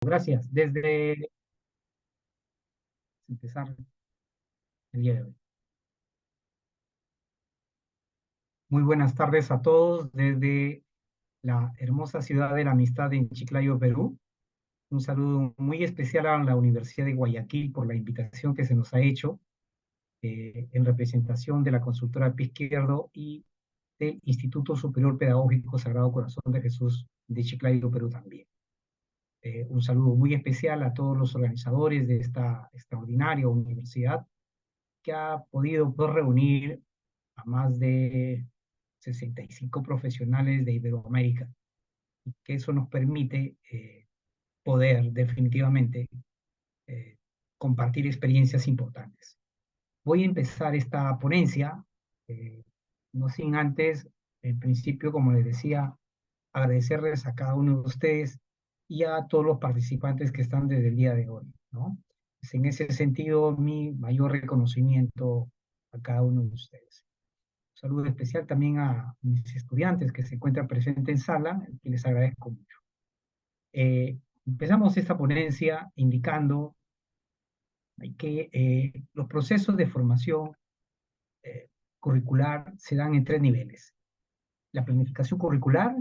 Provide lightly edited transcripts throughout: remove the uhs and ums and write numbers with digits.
Gracias. Desde empezar el día de hoy. Muy buenas tardes a todos desde la hermosa ciudad de la amistad en Chiclayo, Perú. Un saludo muy especial a la Universidad de Guayaquil por la invitación que se nos ha hecho en representación de la consultora Pie Izquierdo y del Instituto Superior Pedagógico Sagrado Corazón de Jesús de Chiclayo, Perú también. Un saludo muy especial a todos los organizadores de esta extraordinaria universidad que ha podido reunir a más de 65 profesionales de Iberoamérica, y que eso nos permite poder definitivamente eh, compartir experiencias importantes. Voy a empezar esta ponencia, eh, no sin antes, en principio, como les decía, agradecerles a cada uno de ustedes y a todos los participantes que están desde el día de hoy, ¿no? Es en ese sentido, mi mayor reconocimiento a cada uno de ustedes. Un saludo especial también a mis estudiantes que se encuentran presentes en sala, que les agradezco mucho. Empezamos esta ponencia indicando que los procesos de formación curricular se dan en tres niveles: la planificación curricular,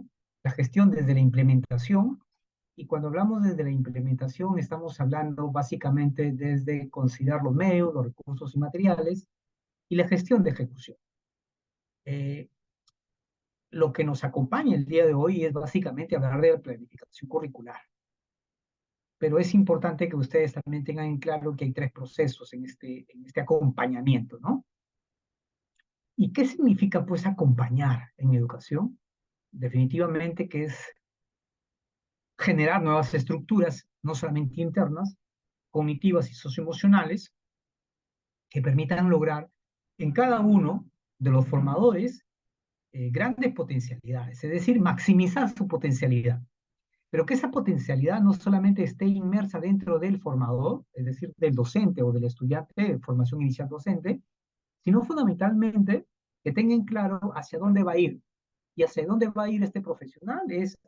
la gestión desde la implementación, y cuando hablamos desde la implementación estamos hablando básicamente desde considerar los medios, los recursos y materiales, y la gestión de ejecución. Lo que nos acompaña el día de hoy es básicamente hablar de la planificación curricular. Pero es importante que ustedes también tengan en claro que hay tres procesos en este acompañamiento, ¿no? ¿Y qué significa, pues, acompañar en educación? Definitivamente que es generar nuevas estructuras, no solamente internas, cognitivas y socioemocionales, que permitan lograr en cada uno de los formadores grandes potencialidades, es decir, maximizar su potencialidad. Pero que esa potencialidad no solamente esté inmersa dentro del formador, es decir, del docente o del estudiante de formación inicial docente, sino fundamentalmente que tengan claro hacia dónde va a ir. Y hacia dónde va a ir este profesional es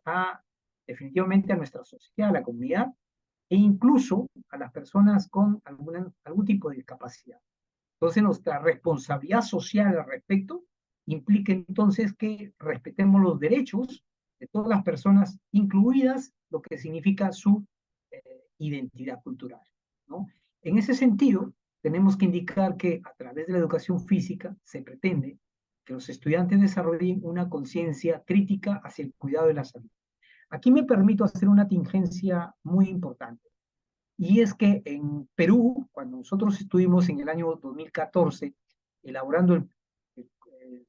definitivamente a nuestra sociedad, a la comunidad, e incluso a las personas con algún tipo de discapacidad. Entonces, nuestra responsabilidad social al respecto implica entonces que respetemos los derechos de todas las personas, incluidas lo que significa su eh, identidad cultural, ¿no? En ese sentido, tenemos que indicar que a través de la educación física se pretende que los estudiantes desarrollen una conciencia crítica hacia el cuidado de la salud. Aquí me permito hacer una tingencia muy importante. Y es que en Perú, cuando nosotros estuvimos en el año 2014 elaborando el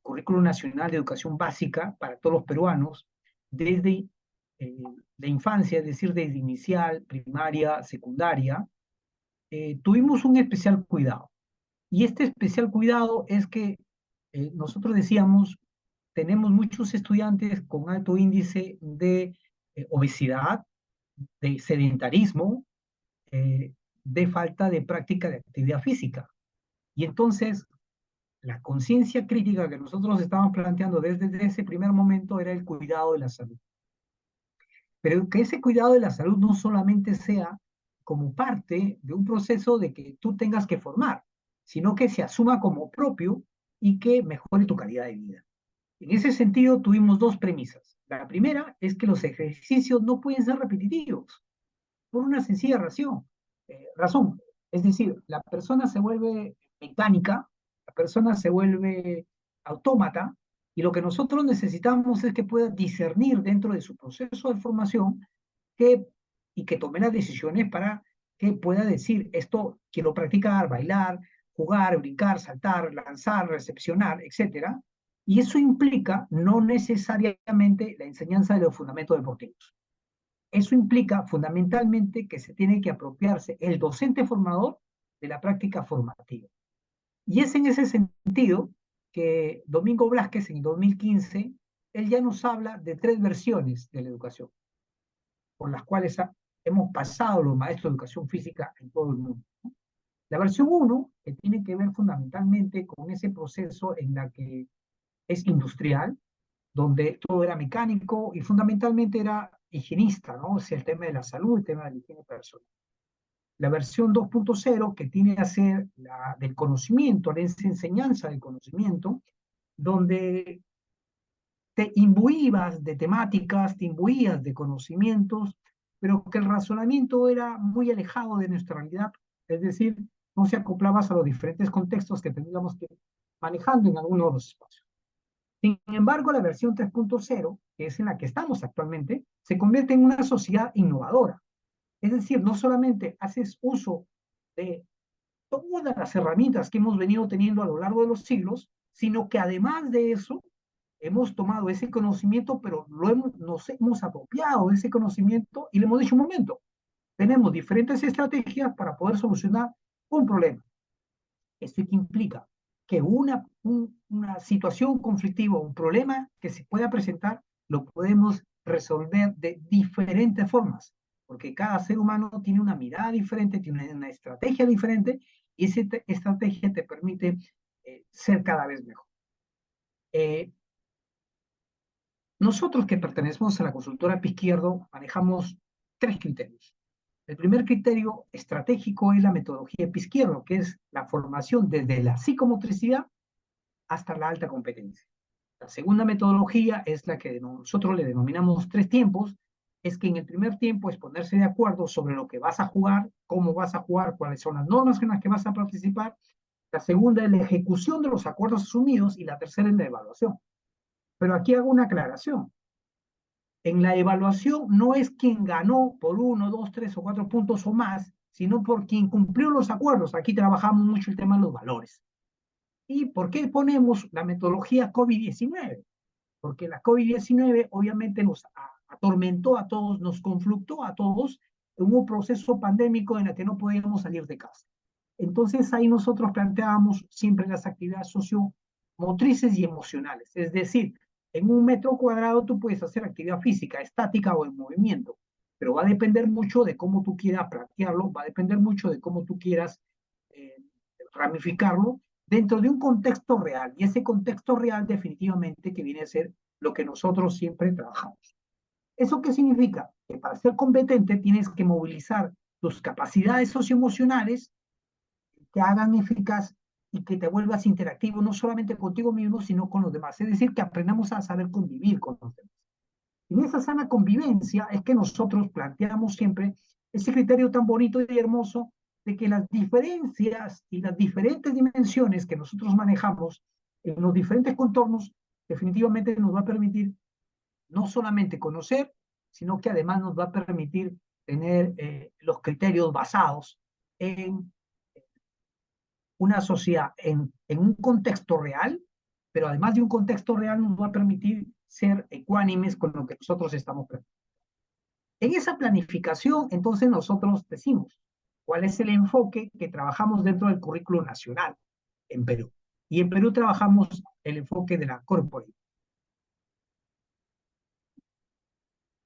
Currículo Nacional de Educación Básica para todos los peruanos, desde la infancia, es decir, desde inicial, primaria, secundaria, tuvimos un especial cuidado. Y este especial cuidado es que nosotros decíamos, tenemos muchos estudiantes con alto índice de obesidad, de sedentarismo, eh, de falta de práctica de actividad física. Y entonces, la conciencia crítica que nosotros estábamos planteando desde ese primer momento era el cuidado de la salud. Pero que ese cuidado de la salud no solamente sea como parte de un proceso de que tú tengas que formar, sino que se asuma como propio y que mejore tu calidad de vida. En ese sentido, tuvimos dos premisas. La primera es que los ejercicios no pueden ser repetitivos, por una sencilla razón. Es decir, la persona se vuelve mecánica, la persona se vuelve autómata, y lo que nosotros necesitamos es que pueda discernir dentro de su proceso de formación que, y que tome las decisiones para que pueda decir, esto quiero practicar, bailar, jugar, brincar, saltar, lanzar, recepcionar, etcétera. Y eso implica no necesariamente la enseñanza de los fundamentos deportivos. Eso implica fundamentalmente que se tiene que apropiarse el docente formador de la práctica formativa. Y es en ese sentido que Domingo Blázquez en el 2015, él ya nos habla de tres versiones de la educación, por las cuales hemos pasado los maestros de educación física en todo el mundo. La versión 1, que tiene que ver fundamentalmente con ese proceso en la que es industrial, donde todo era mecánico y fundamentalmente era higienista, ¿no? O sea, el tema de la salud, el tema de la higiene personal. La versión 2.0, que tiene a ser la del conocimiento, la enseñanza del conocimiento, donde te imbuías de temáticas, te imbuías de conocimientos, pero que el razonamiento era muy alejado de nuestra realidad, es decir, no se acoplabas a los diferentes contextos que teníamos que manejando en algunos de los espacios. Sin embargo, la versión 3.0, que es en la que estamos actualmente, se convierte en una sociedad innovadora. Es decir, no solamente haces uso de todas las herramientas que hemos venido teniendo a lo largo de los siglos, sino que además de eso, hemos tomado ese conocimiento, pero nos hemos apropiado de ese conocimiento y le hemos dicho un momento, tenemos diferentes estrategias para poder solucionar un problema. ¿Esto qué implica? Que una situación conflictiva, un problema que se pueda presentar, lo podemos resolver de diferentes formas, porque cada ser humano tiene una mirada diferente, tiene una estrategia diferente, y esa estrategia te permite ser cada vez mejor. Nosotros que pertenecemos a la consultora Pizquierdo manejamos tres criterios. El primer criterio estratégico es la metodología Pizquierdo, que es la formación desde la psicomotricidad hasta la alta competencia. La segunda metodología es la que nosotros le denominamos tres tiempos, es que en el primer tiempo es ponerse de acuerdo sobre lo que vas a jugar, cómo vas a jugar, cuáles son las normas en las que vas a participar. La segunda es la ejecución de los acuerdos asumidos y la tercera es la evaluación. Pero aquí hago una aclaración. En la evaluación no es quien ganó por 1, 2, 3 o 4 puntos o más, sino por quien cumplió los acuerdos. Aquí trabajamos mucho el tema de los valores. ¿Y por qué ponemos la metodología COVID-19? Porque la COVID-19 obviamente nos atormentó a todos, nos confluctó a todos en un proceso pandémico en el que no podíamos salir de casa. Entonces ahí nosotros planteábamos siempre las actividades sociomotrices y emocionales, es decir, en 1 metro cuadrado tú puedes hacer actividad física, estática o en movimiento, pero va a depender mucho de cómo tú quieras plantearlo, va a depender mucho de cómo tú quieras eh, ramificarlo dentro de un contexto real. Y ese contexto real definitivamente que viene a ser lo que nosotros siempre trabajamos. ¿Eso qué significa? Que para ser competente tienes que movilizar tus capacidades socioemocionales que hagan eficaz y que te vuelvas interactivo no solamente contigo mismo, sino con los demás. Es decir, que aprendamos a saber convivir con los demás. En esa sana convivencia es que nosotros planteamos siempre ese criterio tan bonito y hermoso de que las diferencias y las diferentes dimensiones que nosotros manejamos en los diferentes contornos definitivamente nos va a permitir no solamente conocer, sino que además nos va a permitir tener los criterios basados en una sociedad en un contexto real, pero además de un contexto real nos va a permitir ser ecuánimes con lo que nosotros estamos planteando. En esa planificación, entonces nosotros decimos cuál es el enfoque que trabajamos dentro del currículo nacional en Perú. Y en Perú trabajamos el enfoque de la corporate.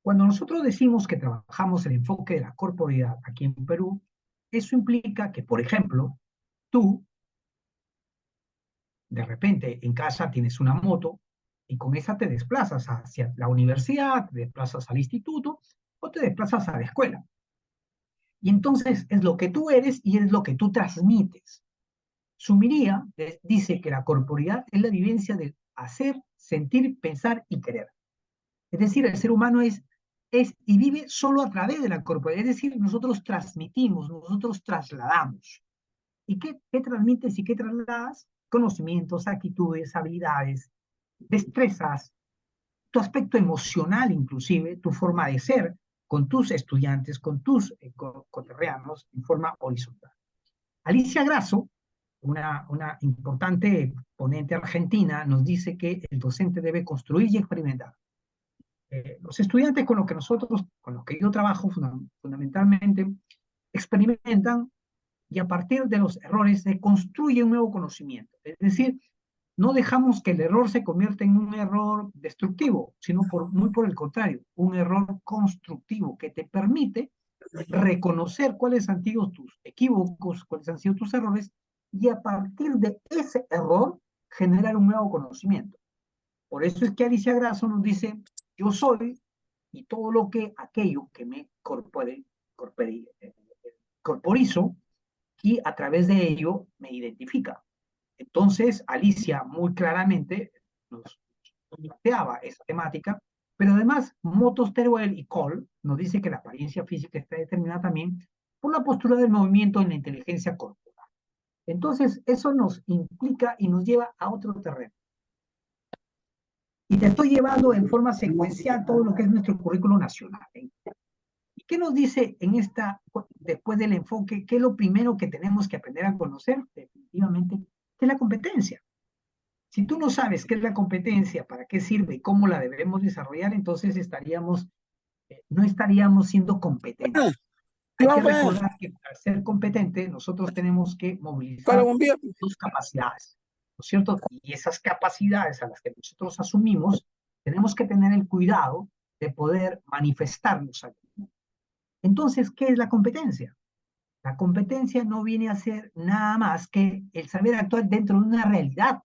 Cuando nosotros decimos que trabajamos el enfoque de la corporeidad aquí en Perú, eso implica que, por ejemplo, tú de repente en casa tienes una moto y con esa te desplazas hacia la universidad, te desplazas al instituto o te desplazas a la escuela. Y entonces es lo que tú eres y es lo que tú transmites. Sumiría dice que la corporeidad es la vivencia de hacer, sentir, pensar y querer. Es decir, el ser humano es y vive solo a través de la corporeidad. Es decir, nosotros transmitimos, nosotros trasladamos. ¿Y qué transmites y qué trasladas? Conocimientos, actitudes, habilidades, destrezas, tu aspecto emocional inclusive, tu forma de ser con tus estudiantes, con tus coterreanos en forma horizontal. Alicia Grasso, una importante ponente argentina, nos dice que el docente debe construir y experimentar. Los estudiantes con los que yo trabajo fundamentalmente, experimentan y a partir de los errores se construye un nuevo conocimiento. Es decir, no dejamos que el error se convierta en un error destructivo, sino muy por el contrario, un error constructivo que te permite reconocer cuáles han sido tus equívocos, cuáles han sido tus errores, y a partir de ese error generar un nuevo conocimiento. Por eso es que Alicia Grasso nos dice, yo soy y todo lo que aquello que me corporizo y a través de ello me identifica. Entonces, Alicia muy claramente nos planteaba esa temática, pero además Motos, Teruel y Cole nos dice que la apariencia física está determinada también por la postura del movimiento en la inteligencia corporal. Entonces, eso nos implica y nos lleva a otro terreno. Y te estoy llevando en forma secuencial todo lo que es nuestro currículo nacional. ¿Y qué nos dice en esta, después del enfoque, qué es lo primero que tenemos que aprender a conocer? Definitivamente, que es la competencia. Si tú no sabes qué es la competencia, para qué sirve y cómo la debemos desarrollar, entonces no estaríamos siendo competentes. Hay que recordar que para ser competente nosotros tenemos que movilizar sus capacidades, ¿no es cierto? Y esas capacidades a las que nosotros asumimos, tenemos que tener el cuidado de poder manifestarnos aquí. Entonces, ¿qué es la competencia? La competencia no viene a ser nada más que el saber actuar dentro de una realidad,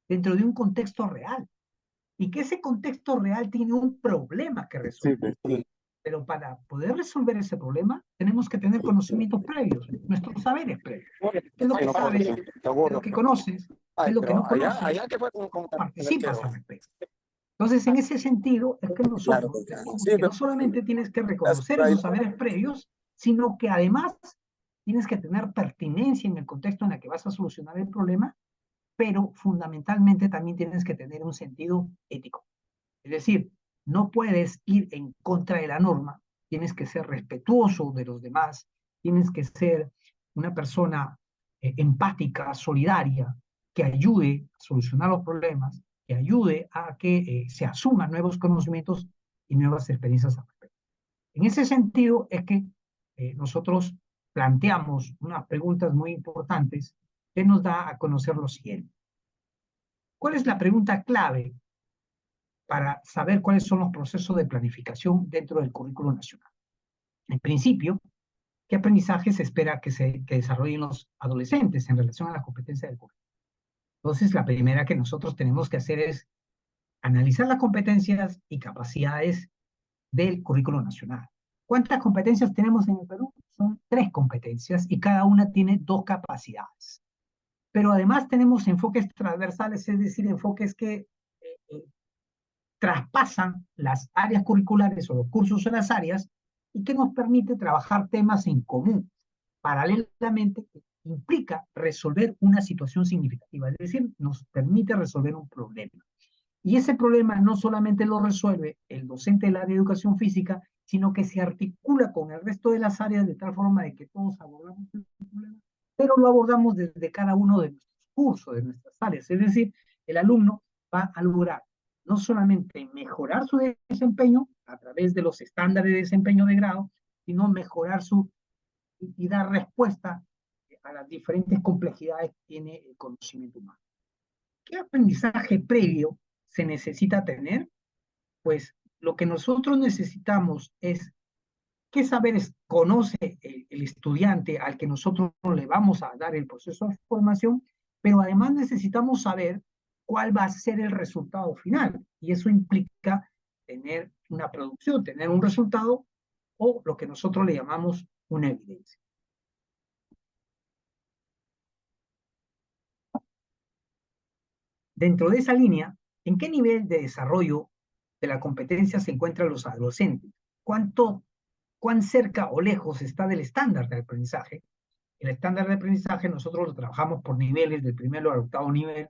dentro de un contexto real, y que ese contexto real tiene un problema que resolver. Pero para poder resolver ese problema, tenemos que tener conocimientos previos, nuestros saberes previos. ¿Qué es lo que sabes? ¿Qué es lo que conoces? ¿Qué es lo que no conoces? Participas al respecto. Entonces, en ese sentido, es que nosotros decimos que no solamente tienes que reconocer esos saberes previos, sino que además tienes que tener pertinencia en el contexto en el que vas a solucionar el problema, pero fundamentalmente también tienes que tener un sentido ético. Es decir, no puedes ir en contra de la norma, tienes que ser respetuoso de los demás, tienes que ser una persona empática, solidaria, que ayude a solucionar los problemas, que ayude a que se asuman nuevos conocimientos y nuevas experiencias al respecto. En ese sentido es que nosotros planteamos unas preguntas muy importantes que nos da a conocer lo siguiente. ¿Cuál es la pregunta clave para saber cuáles son los procesos de planificación dentro del currículo nacional? En principio, ¿qué aprendizaje se espera que desarrollen los adolescentes en relación a la competencia del currículo? Entonces, la primera que nosotros tenemos que hacer es analizar las competencias y capacidades del currículo nacional. ¿Cuántas competencias tenemos en el Perú? Son 3 competencias y cada una tiene 2 capacidades. Pero además tenemos enfoques transversales, es decir, enfoques que traspasan las áreas curriculares o los cursos en las áreas y que nos permite trabajar temas en común, paralelamente, que implica resolver una situación significativa, es decir, nos permite resolver un problema. Y ese problema no solamente lo resuelve el docente del área de educación física, sino que se articula con el resto de las áreas de tal forma de que todos abordamos el problema, pero lo abordamos desde cada uno de nuestros cursos, de nuestras áreas. Es decir, el alumno va a lograr no solamente mejorar su desempeño a través de los estándares de desempeño de grado, sino mejorar y dar respuesta a las diferentes complejidades que tiene el conocimiento humano. ¿Qué aprendizaje previo se necesita tener? Pues lo que nosotros necesitamos es qué saberes conoce el estudiante al que nosotros le vamos a dar el proceso de formación, pero además necesitamos saber cuál va a ser el resultado final. Y eso implica tener una producción, tener un resultado o lo que nosotros le llamamos una evidencia. Dentro de esa línea, ¿en qué nivel de desarrollo de la competencia se encuentran los adolescentes? ¿Cuán cerca o lejos está del estándar de aprendizaje? El estándar de aprendizaje nosotros lo trabajamos por niveles, del primero al octavo nivel.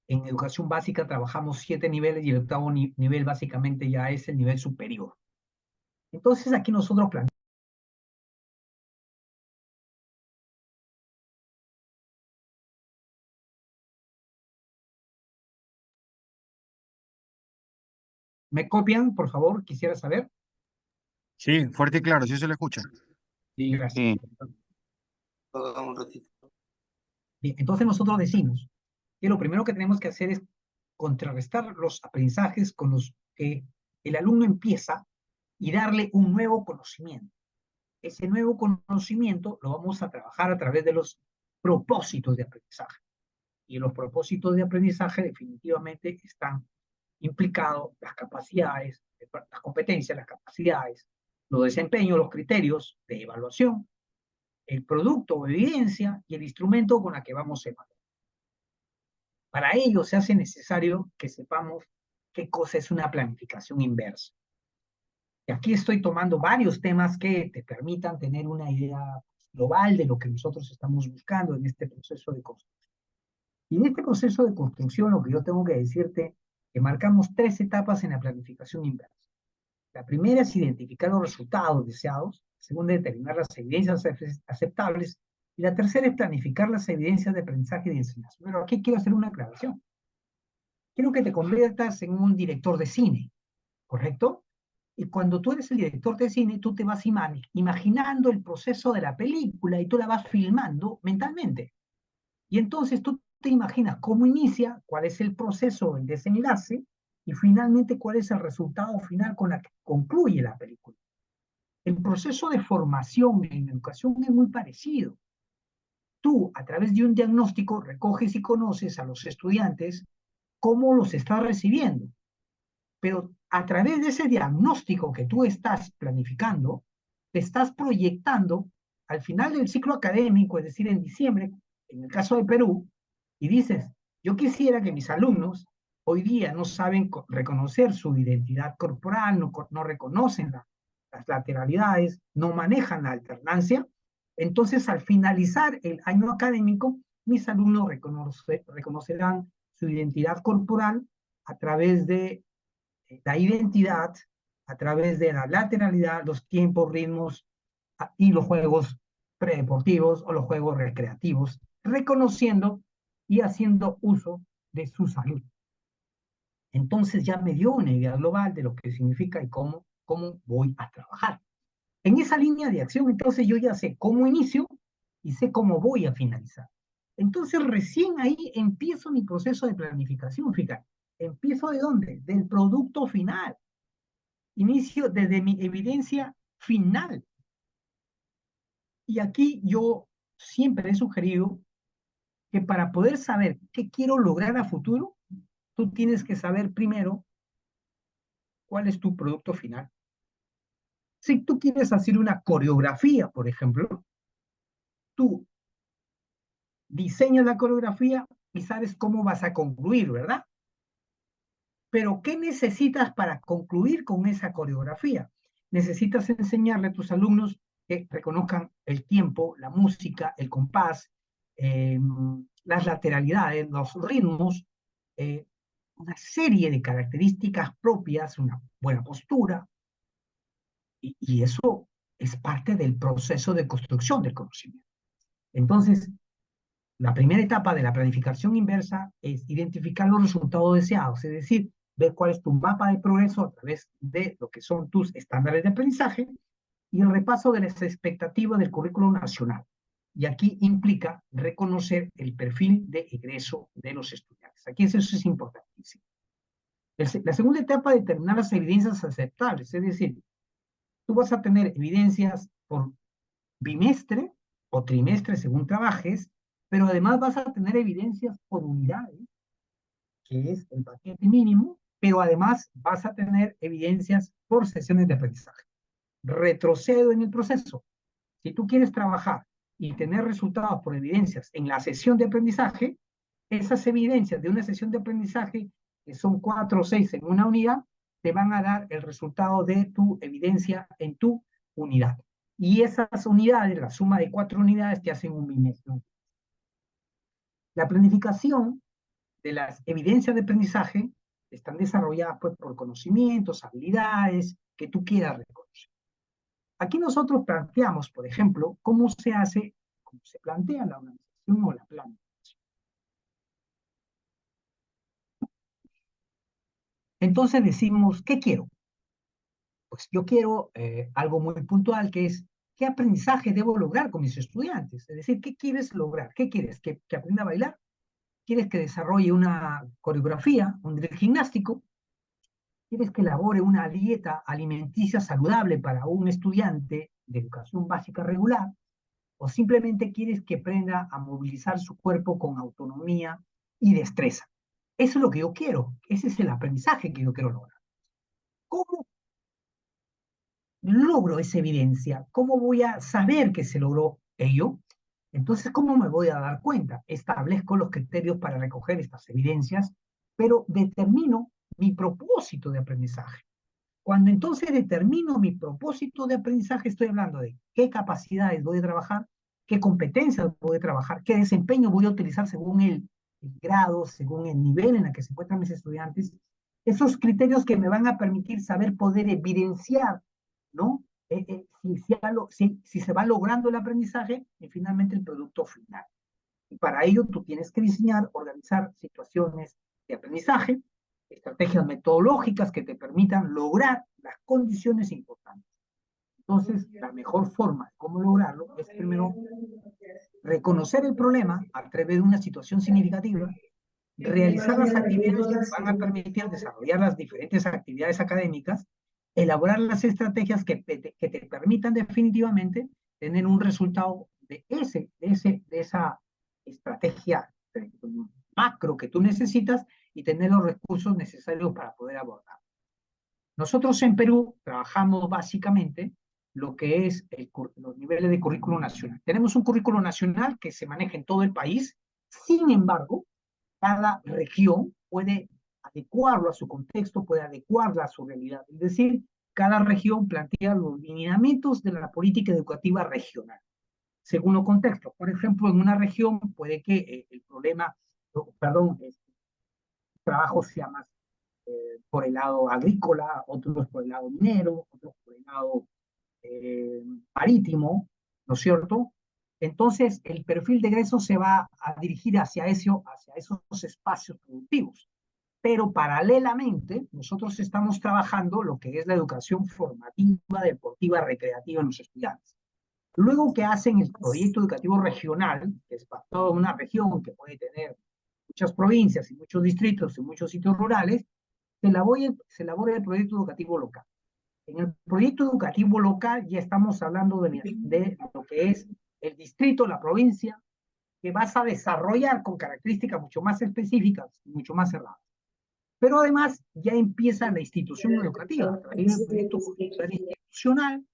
En educación básica trabajamos 7 niveles y el octavo nivel básicamente ya es el nivel superior. Entonces aquí nosotros planteamos. ¿Me copian, por favor? Quisiera saber. Sí, fuerte y claro, sí se le escucha. Gracias. Sí. Bien, entonces nosotros decimos que lo primero que tenemos que hacer es contrarrestar los aprendizajes con los que el alumno empieza y darle un nuevo conocimiento. Ese nuevo conocimiento lo vamos a trabajar a través de los propósitos de aprendizaje. Y en los propósitos de aprendizaje definitivamente están implicados las capacidades, las competencias, las capacidades, los desempeños, los criterios de evaluación, el producto o evidencia y el instrumento con la que vamos a evaluar. Para ello se hace necesario que sepamos qué cosa es una planificación inversa. Y aquí estoy tomando varios temas que te permitan tener una idea global de lo que nosotros estamos buscando en este proceso de construcción. Y en este proceso de construcción, lo que yo tengo que decirte, que marcamos tres etapas en la planificación inversa. La primera es identificar los resultados deseados, la segunda es determinar las evidencias aceptables, y la tercera es planificar las evidencias de aprendizaje y de enseñanza. Pero aquí quiero hacer una aclaración. Quiero que te conviertas en un director de cine, ¿correcto? Y cuando tú eres el director de cine, tú te vas imaginando el proceso de la película y tú la vas filmando mentalmente. Y entonces tú te imaginas cómo inicia, cuál es el proceso, el desenlace, y finalmente cuál es el resultado final con la que concluye la película. El proceso de formación en educación es muy parecido. Tú, a través de un diagnóstico, recoges y conoces a los estudiantes cómo los estás recibiendo. Pero a través de ese diagnóstico que tú estás planificando, te estás proyectando al final del ciclo académico, es decir, en diciembre, en el caso de Perú, y dices, yo quisiera que mis alumnos hoy día no saben reconocer su identidad corporal, no reconocen las lateralidades, no manejan la alternancia. Entonces, al finalizar el año académico, mis alumnos reconocerán su identidad corporal a través de la identidad, a través de la lateralidad, los tiempos, ritmos y los juegos predeportivos o los juegos recreativos, reconociendo y haciendo uso de su salud. Entonces ya me dio una idea global de lo que significa y cómo voy a trabajar. En esa línea de acción, entonces yo ya sé cómo inicio y sé cómo voy a finalizar. Entonces recién ahí empiezo mi proceso de planificación, fíjate. ¿Empiezo de dónde? Del producto final. Inicio desde mi evidencia final. Y aquí yo siempre he sugerido que para poder saber qué quiero lograr a futuro, tú tienes que saber primero cuál es tu producto final. Si tú quieres hacer una coreografía, por ejemplo, tú diseñas la coreografía y sabes cómo vas a concluir, ¿verdad? Pero ¿qué necesitas para concluir con esa coreografía? Necesitas enseñarle a tus alumnos que reconozcan el tiempo, la música, el compás, las lateralidades, los ritmos, una serie de características propias, una buena postura, y eso es parte del proceso de construcción del conocimiento. Entonces, la primera etapa de la planificación inversa es identificar los resultados deseados, es decir, ver cuál es tu mapa de progreso a través de lo que son tus estándares de aprendizaje y el repaso de las expectativas del currículo nacional. Y aquí implica reconocer el perfil de egreso de los estudiantes. Aquí eso es importantísimo. La segunda etapa es determinar las evidencias aceptables, es decir, tú vas a tener evidencias por bimestre o trimestre según trabajes, pero además vas a tener evidencias por unidades, que es el paquete mínimo, pero además vas a tener evidencias por sesiones de aprendizaje. Retrocedo en el proceso. Si tú quieres trabajar y tener resultados por evidencias en la sesión de aprendizaje, esas evidencias de una sesión de aprendizaje, que son 4 o 6 en una unidad, te van a dar el resultado de tu evidencia en tu unidad. Y esas unidades, la suma de 4 unidades, te hacen un bimestre. La planificación de las evidencias de aprendizaje están desarrolladas pues, por conocimientos, habilidades que tú quieras reconocer. Aquí nosotros planteamos, por ejemplo, cómo se plantea la organización o la planificación. Entonces decimos, ¿qué quiero? Pues yo quiero algo muy puntual que es, ¿qué aprendizaje debo lograr con mis estudiantes? Es decir, ¿qué quieres lograr? ¿Qué quieres? ¿Que aprenda a bailar? ¿Quieres que desarrolle una coreografía, un drill gimnástico? ¿Quieres que elabore una dieta alimenticia saludable para un estudiante de educación básica regular? ¿O simplemente quieres que aprenda a movilizar su cuerpo con autonomía y destreza? Eso es lo que yo quiero. Ese es el aprendizaje que yo quiero lograr. ¿Cómo logro esa evidencia? ¿Cómo voy a saber que se logró ello? Entonces, ¿cómo me voy a dar cuenta? Establezco los criterios para recoger estas evidencias, pero determino mi propósito de aprendizaje. Cuando entonces determino mi propósito de aprendizaje, estoy hablando de qué capacidades voy a trabajar, qué competencias voy a trabajar, qué desempeño voy a utilizar según el grado, según el nivel en el que se encuentran mis estudiantes. Esos criterios que me van a permitir saber poder evidenciar, ¿no? Si se va logrando el aprendizaje y finalmente el producto final. Y para ello tú tienes que diseñar, organizar situaciones de aprendizaje, estrategias metodológicas que te permitan lograr las condiciones importantes. Entonces, la mejor forma de cómo lograrlo es primero reconocer el problema a través de una situación significativa, realizar las actividades que te van a permitir desarrollar las diferentes actividades académicas, elaborar las estrategias que te permitan definitivamente tener un resultado de esa estrategia macro que tú necesitas y tener los recursos necesarios para poder abordar. Nosotros en Perú trabajamos básicamente lo que es los niveles de currículo nacional. Tenemos un currículo nacional que se maneja en todo el país, sin embargo, cada región puede adecuarlo a su contexto, puede adecuarla a su realidad. Es decir, cada región plantea los lineamientos de la política educativa regional, según los contextos. Por ejemplo, en una región puede que el problema, perdón, el trabajo sea más por el lado agrícola, otros por el lado minero, otros por el lado eh, marítimo, ¿no es cierto? Entonces, el perfil de egreso se va a dirigir hacia esos espacios productivos. Pero paralelamente, nosotros estamos trabajando lo que es la educación formativa, deportiva, recreativa en los estudiantes. Luego que hacen el proyecto educativo regional, que es para toda una región que puede tener muchas provincias y muchos distritos y muchos sitios rurales, se elabora el proyecto educativo local. En el proyecto educativo local ya estamos hablando de lo que es el distrito, la provincia, que vas a desarrollar con características mucho más específicas y mucho más cerradas. Pero además ya empieza la institución educativa, a través del proyecto curricular institucional,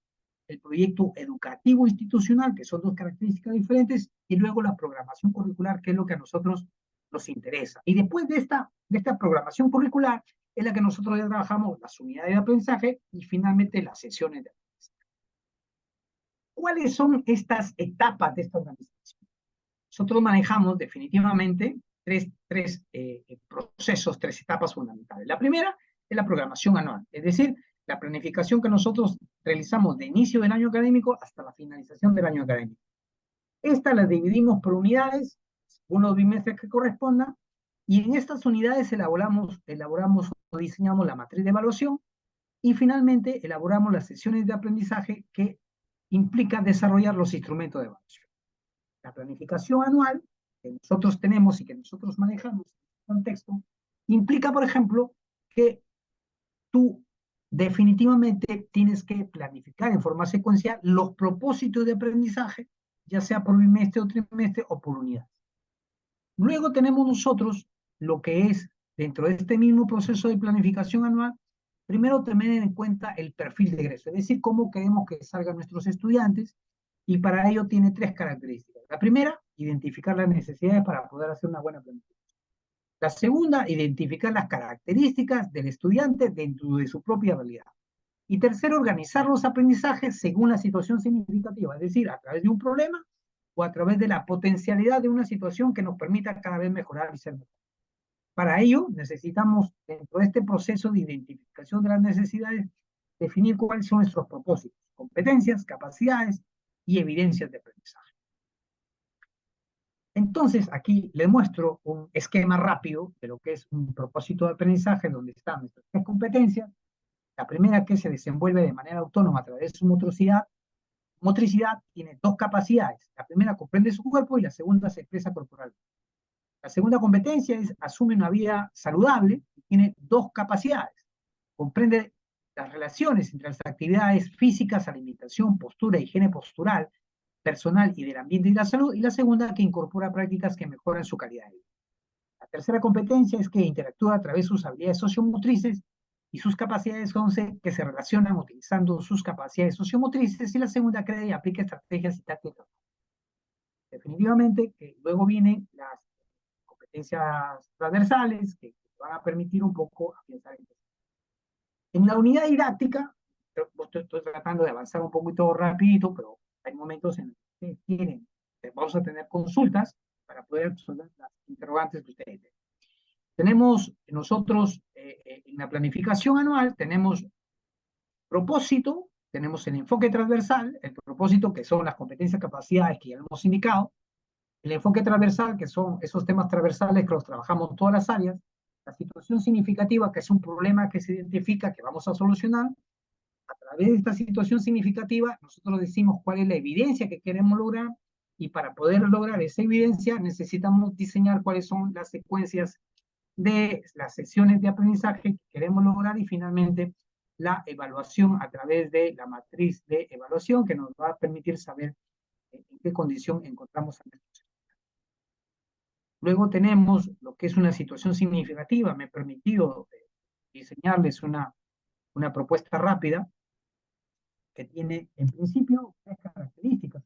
el proyecto educativo institucional, que son dos características diferentes, y luego la programación curricular, que es lo que a nosotros nos interesa. Y después de esta programación curricular, es la que nosotros ya trabajamos las unidades de aprendizaje y finalmente las sesiones de aprendizaje. ¿Cuáles son estas etapas de esta organización? Nosotros manejamos definitivamente tres procesos, tres etapas fundamentales. La primera es la programación anual, es decir, la planificación que nosotros realizamos de inicio del año académico hasta la finalización del año académico. Esta la dividimos por unidades, según los bimestres que correspondan, y en estas unidades elaboramos o diseñamos la matriz de evaluación y finalmente elaboramos las sesiones de aprendizaje que implican desarrollar los instrumentos de evaluación. La planificación anual que nosotros tenemos y que nosotros manejamos en este contexto implica, por ejemplo, que tú definitivamente tienes que planificar en forma secuencial los propósitos de aprendizaje, ya sea por bimestre o trimestre o por unidad. Luego tenemos nosotros lo que es, dentro de este mismo proceso de planificación anual, primero tener en cuenta el perfil de egreso, es decir, cómo queremos que salgan nuestros estudiantes, y para ello tiene tres características. La primera, identificar las necesidades para poder hacer una buena planificación. La segunda, identificar las características del estudiante dentro de su propia realidad. Y tercero, organizar los aprendizajes según la situación significativa, es decir, a través de un problema o a través de la potencialidad de una situación que nos permita cada vez mejorar y ser mejor. Para ello, necesitamos, dentro de este proceso de identificación de las necesidades, definir cuáles son nuestros propósitos, competencias, capacidades y evidencias de aprendizaje. Entonces, aquí les muestro un esquema rápido de lo que es un propósito de aprendizaje, donde están nuestras tres competencias. La primera, que se desenvuelve de manera autónoma a través de su motricidad, tiene dos capacidades. La primera comprende su cuerpo y la segunda se expresa corporalmente. La segunda competencia es asume una vida saludable y tiene dos capacidades. Comprende las relaciones entre las actividades físicas, alimentación, postura, higiene postural, personal y del ambiente y la salud. Y la segunda, que incorpora prácticas que mejoran su calidad de vida. La tercera competencia es que interactúa a través de sus habilidades sociomotrices y sus capacidades 11 que se relacionan utilizando sus capacidades sociomotrices, y la segunda crea y aplica estrategias y tácticas. Definitivamente que luego vienen las competencias transversales que van a permitir un poco a pensar en eso. En la unidad didáctica, estoy tratando de avanzar un poquito rapidito, pero hay momentos en los que quieren, vamos a tener consultas para poder resolver las interrogantes que ustedes tienen. Tenemos nosotros en la planificación anual, tenemos propósito, tenemos el enfoque transversal, el propósito que son las competencias, capacidades que ya hemos indicado, el enfoque transversal que son esos temas transversales que los trabajamos todas las áreas, la situación significativa que es un problema que se identifica que vamos a solucionar. A través de esta situación significativa, nosotros decimos cuál es la evidencia que queremos lograr, y para poder lograr esa evidencia necesitamos diseñar cuáles son las secuencias de las sesiones de aprendizaje que queremos lograr, y finalmente la evaluación a través de la matriz de evaluación que nos va a permitir saber en qué condición encontramos a nuestros. Luego tenemos lo que es una situación significativa. Me he permitido diseñarles una propuesta rápida que tiene en principio tres características.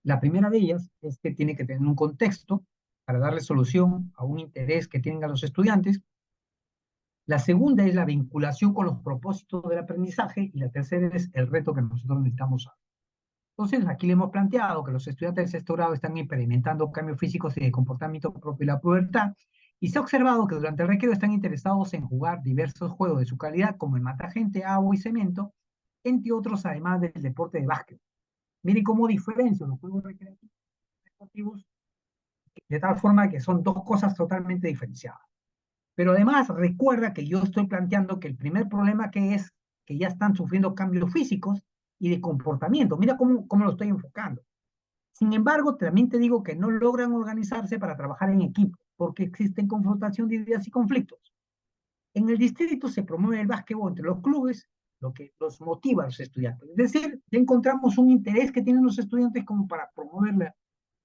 La primera de ellas es que tiene que tener un contexto para darle solución a un interés que tengan los estudiantes. La segunda es la vinculación con los propósitos del aprendizaje, y la tercera es el reto que nosotros necesitamos. Entonces, aquí le hemos planteado que los estudiantes de sexto grado están experimentando cambios físicos y de comportamiento propio de la pubertad, y se ha observado que durante el recreo están interesados en jugar diversos juegos de su calidad, como el matagente, agua y cemento, entre otros, además del deporte de básquet. Miren cómo diferencio los juegos recreativos y deportivos, de tal forma que son dos cosas totalmente diferenciadas. Pero además, recuerda que yo estoy planteando que el primer problema que es que ya están sufriendo cambios físicos y de comportamiento. Mira cómo lo estoy enfocando. Sin embargo, también te digo que no logran organizarse para trabajar en equipo, porque existen confrontación de ideas y conflictos. En el distrito se promueve el básquetbol entre los clubes, lo que los motiva a los estudiantes. Es decir, ya encontramos un interés que tienen los estudiantes como para promover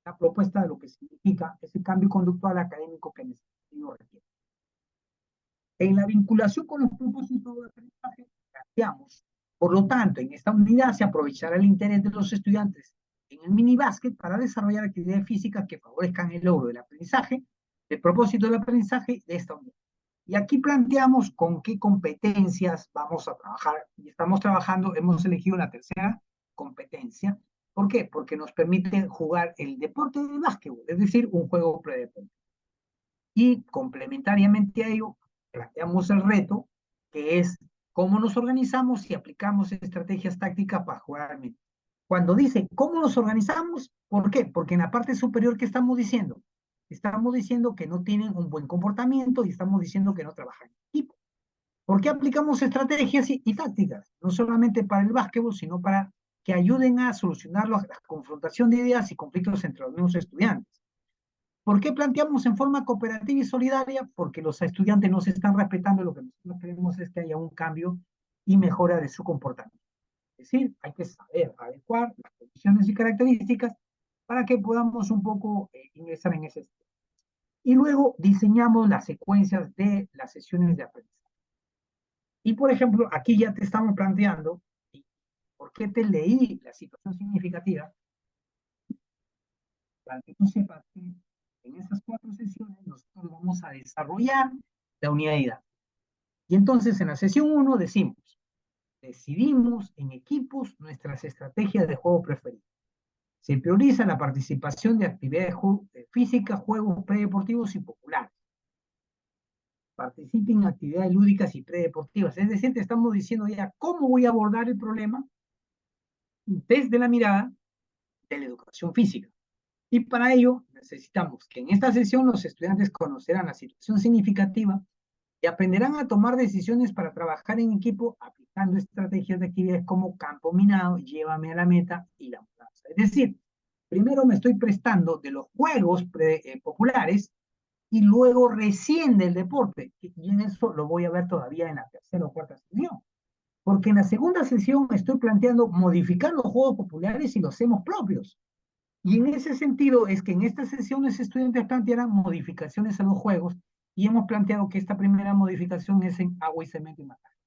la propuesta de lo que significa ese cambio conductual académico que necesitamos requiere. En la vinculación con los propósitos de aprendizaje, planteamos, por lo tanto, en esta unidad se aprovechará el interés de los estudiantes en el mini básquet para desarrollar actividades físicas que favorezcan el logro del aprendizaje, del propósito del aprendizaje de esta unidad. Y aquí planteamos con qué competencias vamos a trabajar, y estamos trabajando, hemos elegido la tercera competencia. ¿Por qué? Porque nos permite jugar el deporte del básquetbol, es decir, un juego predeportivo. Y complementariamente a ello, planteamos el reto, que es cómo nos organizamos y aplicamos estrategias tácticas para jugar al menos. Cuando dice cómo nos organizamos, ¿por qué? Porque en la parte superior, ¿qué estamos diciendo? Estamos diciendo que no tienen un buen comportamiento y estamos diciendo que no trabajan en equipo. ¿Por qué aplicamos estrategias y tácticas? No solamente para el básquetbol, sino para que ayuden a solucionar la confrontación de ideas y conflictos entre los mismos estudiantes. ¿Por qué planteamos en forma cooperativa y solidaria? Porque los estudiantes no se están respetando, lo que nosotros queremos es que haya un cambio y mejora de su comportamiento. Es decir, hay que saber adecuar las condiciones y características para que podamos un poco ingresar en ese estilo. Y luego diseñamos las secuencias de las sesiones de aprendizaje. Y por ejemplo, aquí ya te estamos planteando, ¿por qué te leí la situación significativa? Para que tú sepas que en esas 4 sesiones nosotros vamos a desarrollar la unidad didáctica. Y entonces en la sesión 1 decimos, decidimos en equipos nuestras estrategias de juego preferidas. Se prioriza la participación de actividades físicas, juegos predeportivos y populares. Participen en actividades lúdicas y predeportivas. Es decir, te estamos diciendo ya cómo voy a abordar el problema desde la mirada de la educación física. Y para ello necesitamos que en esta sesión los estudiantes conocerán la situación significativa y aprenderán a tomar decisiones para trabajar en equipo aplicando estrategias de actividades como campo minado, llévame a la meta y la mudanza. Es decir, primero me estoy prestando de los juegos populares y luego recién del deporte. Y en eso lo voy a ver todavía en la tercera o cuarta sesión. Porque en la segunda sesión estoy planteando modificar los juegos populares y los hacemos propios. Y en ese sentido es que en esta sesión los estudiantes plantearán modificaciones a los juegos y hemos planteado que esta primera modificación es en agua y cemento y materia.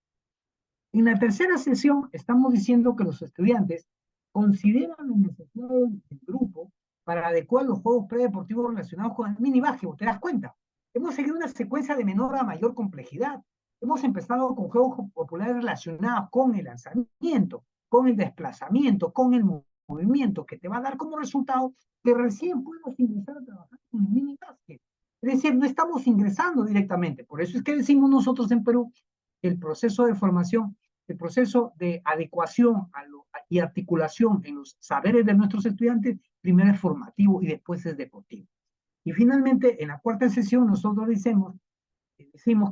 En la tercera sesión estamos diciendo que los estudiantes consideran la necesidad del grupo para adecuar los juegos predeportivos relacionados con el mini básquetbol. ¿Te das cuenta? Hemos seguido una secuencia de menor a mayor complejidad. Hemos empezado con juegos populares relacionados con el lanzamiento, con el desplazamiento, con el movimiento, que te va a dar como resultado que recién puedas ingresar a trabajar con el mini básquet. Es decir, no estamos ingresando directamente. Por eso es que decimos nosotros en Perú el proceso de formación, el proceso de adecuación y articulación en los saberes de nuestros estudiantes, primero es formativo y después es deportivo. Y finalmente, en la cuarta sesión, nosotros decimos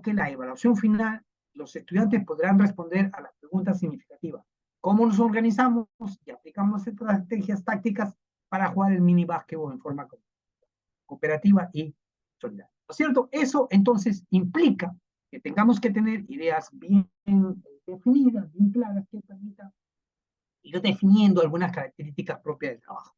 que la evaluación final, los estudiantes podrán responder a las preguntas significativas. ¿Cómo nos organizamos y aplicamos estrategias tácticas para jugar el mini básquetbol en forma cooperativa y solidaria? ¿No es cierto? Eso entonces implica que tengamos que tener ideas bien definidas, bien claras, que permitan ir definiendo algunas características propias del trabajo.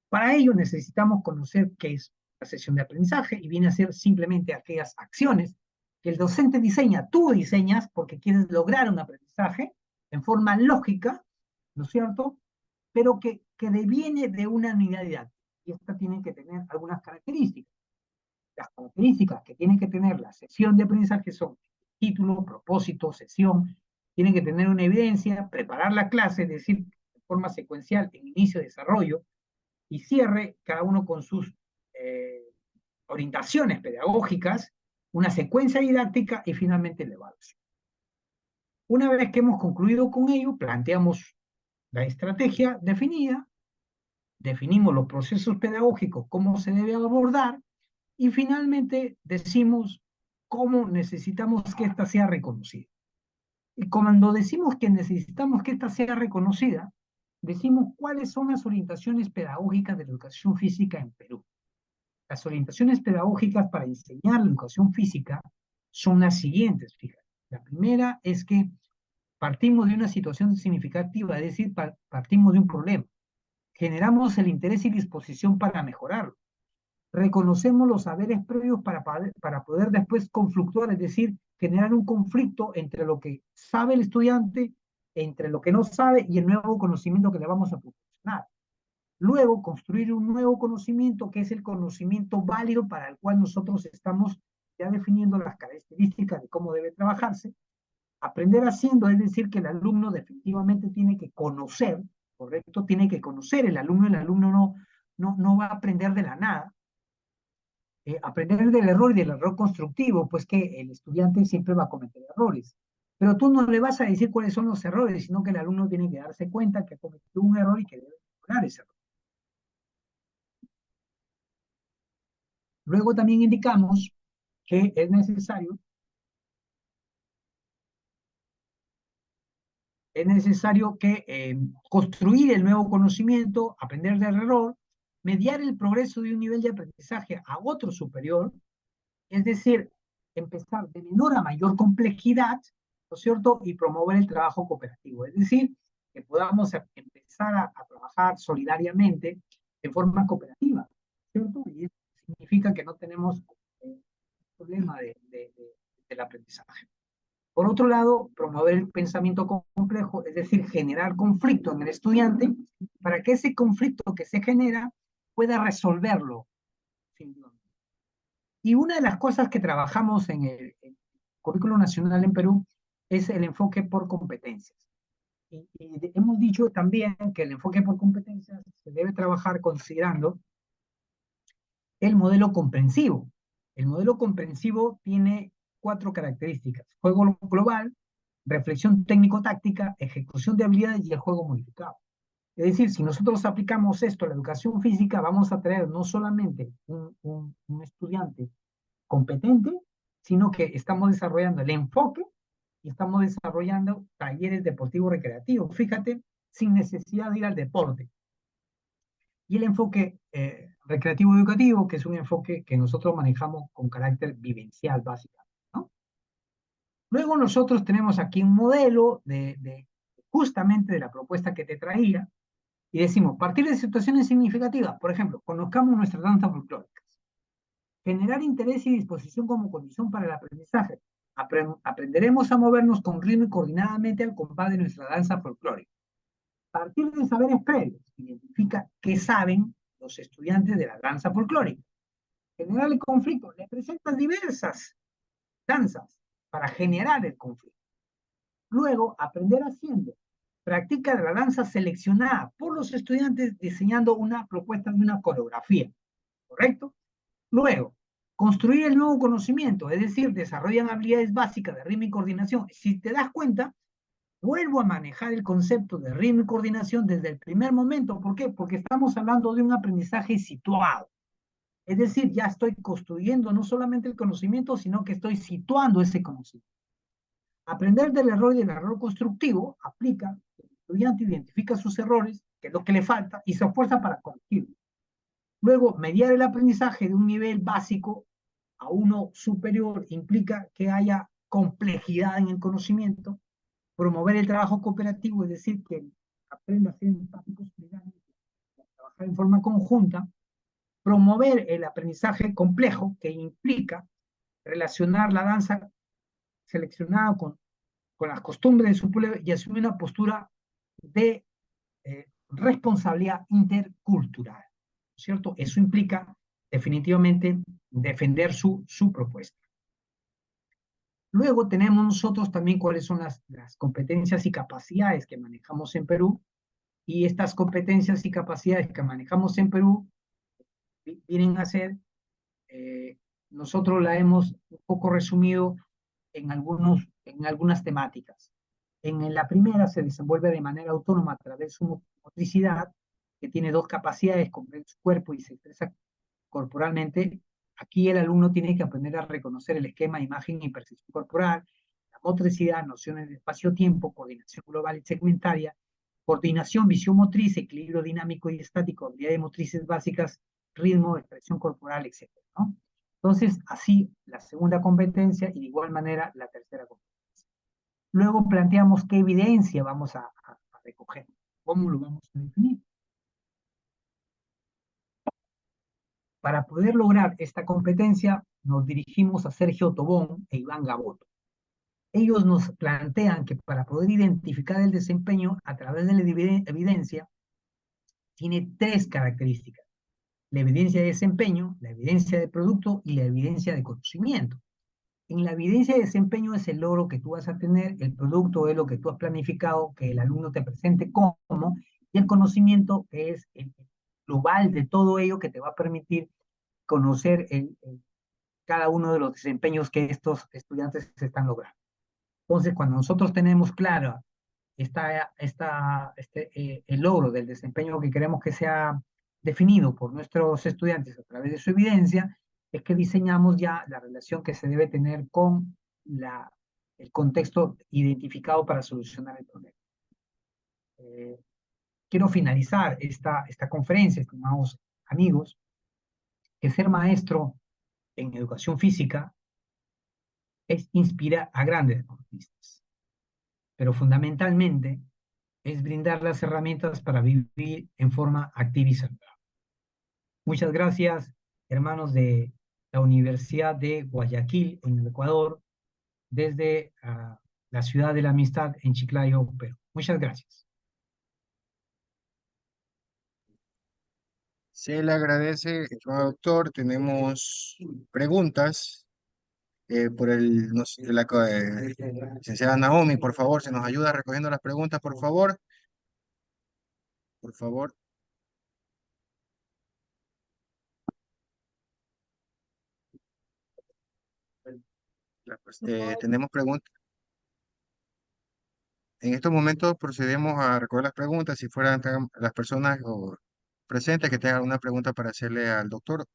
Para ello necesitamos conocer qué es la sesión de aprendizaje y viene a ser simplemente aquellas acciones que el docente diseña, tú diseñas porque quieres lograr un aprendizaje en forma lógica, ¿no es cierto? Pero que deviene de una unidad didáctica. Y esta tiene que tener algunas características. Las características que tiene que tener la sesión de aprendizaje son título, propósito, sesión, tienen que tener una evidencia, preparar la clase, es decir, de forma secuencial en inicio, desarrollo y cierre, cada uno con sus orientaciones pedagógicas, una secuencia didáctica y finalmente la evaluación. Una vez que hemos concluido con ello, planteamos la estrategia definida, definimos los procesos pedagógicos, cómo se debe abordar, y finalmente decimos cómo necesitamos que ésta sea reconocida. Y cuando decimos que necesitamos que ésta sea reconocida, decimos cuáles son las orientaciones pedagógicas de la educación física en Perú. Las orientaciones pedagógicas para enseñar la educación física son las siguientes, fíjate. La primera es que partimos de una situación significativa, es decir, partimos de un problema. Generamos el interés y disposición para mejorarlo. Reconocemos los saberes previos para poder después conflictuar, es decir, generar un conflicto entre lo que sabe el estudiante, entre lo que no sabe y el nuevo conocimiento que le vamos a proporcionar. Luego, construir un nuevo conocimiento que es el conocimiento válido para el cual nosotros estamos ya definiendo las características de cómo debe trabajarse. Aprender haciendo, es decir, que el alumno definitivamente tiene que conocer, ¿correcto? Tiene que conocer el alumno no va a aprender de la nada. Aprender del error y del error constructivo, pues que el estudiante siempre va a cometer errores. Pero tú no le vas a decir cuáles son los errores, sino que el alumno tiene que darse cuenta que ha cometido un error y que debe mejorar ese error. Luego también indicamos que es necesario que construir el nuevo conocimiento, aprender del error, mediar el progreso de un nivel de aprendizaje a otro superior, es decir, empezar de menor a mayor complejidad, ¿no es cierto? Y promover el trabajo cooperativo, es decir, que podamos empezar a trabajar solidariamente de forma cooperativa, ¿cierto? Y eso significa que no tenemos problema del aprendizaje. Por otro lado, promover el pensamiento complejo, es decir, generar conflicto en el estudiante para que ese conflicto que se genera pueda resolverlo. Y una de las cosas que trabajamos en el currículo nacional en Perú es el enfoque por competencias. Y hemos dicho también que el enfoque por competencias se debe trabajar considerando el modelo comprensivo. El modelo comprensivo tiene 4 características: juego global, reflexión técnico-táctica, ejecución de habilidades y el juego modificado. Es decir, si nosotros aplicamos esto a la educación física, vamos a tener no solamente un estudiante competente, sino que estamos desarrollando el enfoque y estamos desarrollando talleres deportivos recreativos, fíjate, sin necesidad de ir al deporte. Y el enfoque recreativo educativo, que es un enfoque que nosotros manejamos con carácter vivencial básicamente, ¿no? Luego nosotros tenemos aquí un modelo justamente de la propuesta que te traía, Y decimos, partir de situaciones significativas, por ejemplo, conozcamos nuestras danzas folclóricas. Generar interés y disposición como condición para el aprendizaje. Aprenderemos a movernos con ritmo y coordinadamente al compás de nuestra danza folclórica. Partir de saberes previos, identifica qué saben los estudiantes de la danza folclórica. Generar el conflicto, le presentan diversas danzas para generar el conflicto. Luego, aprender haciendo. Practica la danza seleccionada por los estudiantes diseñando una propuesta de una coreografía, ¿correcto? Luego, construir el nuevo conocimiento, es decir, desarrollan habilidades básicas de ritmo y coordinación. Si te das cuenta, vuelvo a manejar el concepto de ritmo y coordinación desde el primer momento. ¿Por qué? Porque estamos hablando de un aprendizaje situado. Es decir, ya estoy construyendo no solamente el conocimiento, sino que estoy situando ese conocimiento. Aprender del error y del error constructivo aplica, el estudiante identifica sus errores, que es lo que le falta, y se esfuerza para corregirlo. Luego, mediar el aprendizaje de un nivel básico a uno superior implica que haya complejidad en el conocimiento, promover el trabajo cooperativo, es decir, que aprenda a ser empáticos, trabajar en forma conjunta, promover el aprendizaje complejo, que implica relacionar la danza seleccionada con las costumbres de su pueblo y asumir una postura de responsabilidad intercultural, ¿cierto? Eso implica definitivamente defender su propuesta. Luego tenemos nosotros también cuáles son las competencias y capacidades que manejamos en Perú, y estas competencias y capacidades que manejamos en Perú vienen a ser, nosotros la hemos un poco resumido en algunas temáticas. En la primera se desenvuelve de manera autónoma a través de su motricidad, que tiene dos capacidades, comprende su cuerpo y se expresa corporalmente. Aquí el alumno tiene que aprender a reconocer el esquema, imagen y percepción corporal, la motricidad, nociones de espacio-tiempo, coordinación global y segmentaria, coordinación, visión motriz, equilibrio dinámico y estático, habilidades motrices básicas, ritmo, expresión corporal, etcétera, ¿no? Entonces, así la segunda competencia y de igual manera la tercera competencia. Luego planteamos qué evidencia vamos a recoger, cómo lo vamos a definir. Para poder lograr esta competencia, nos dirigimos a Sergio Tobón e Iván Gaboto. Ellos nos plantean que para poder identificar el desempeño a través de la evidencia, tiene tres características: la evidencia de desempeño, la evidencia de producto y la evidencia de conocimiento. En la evidencia de desempeño es el logro que tú vas a tener, el producto es lo que tú has planificado, que el alumno te presente como, y el conocimiento que es el global de todo ello que te va a permitir conocer cada uno de los desempeños que estos estudiantes están logrando. Entonces, cuando nosotros tenemos claro el logro del desempeño que queremos que sea definido por nuestros estudiantes a través de su evidencia, es que diseñamos ya la relación que se debe tener con el contexto identificado para solucionar el problema. Quiero finalizar esta conferencia, estimados amigos, que ser maestro en educación física es inspirar a grandes deportistas, pero fundamentalmente es brindar las herramientas para vivir en forma activa y saludable. Muchas gracias, hermanos de la Universidad de Guayaquil, en el Ecuador, desde la ciudad de la amistad en Chiclayo, Perú. Muchas gracias. Se le agradece, estimado doctor. Tenemos preguntas por licenciada Naomi. Por favor, se nos ayuda recogiendo las preguntas, por favor. Por favor. Tenemos preguntas. En estos momentos procedemos a recoger las preguntas. Si fueran las personas presentes que tengan alguna pregunta para hacerle al doctor,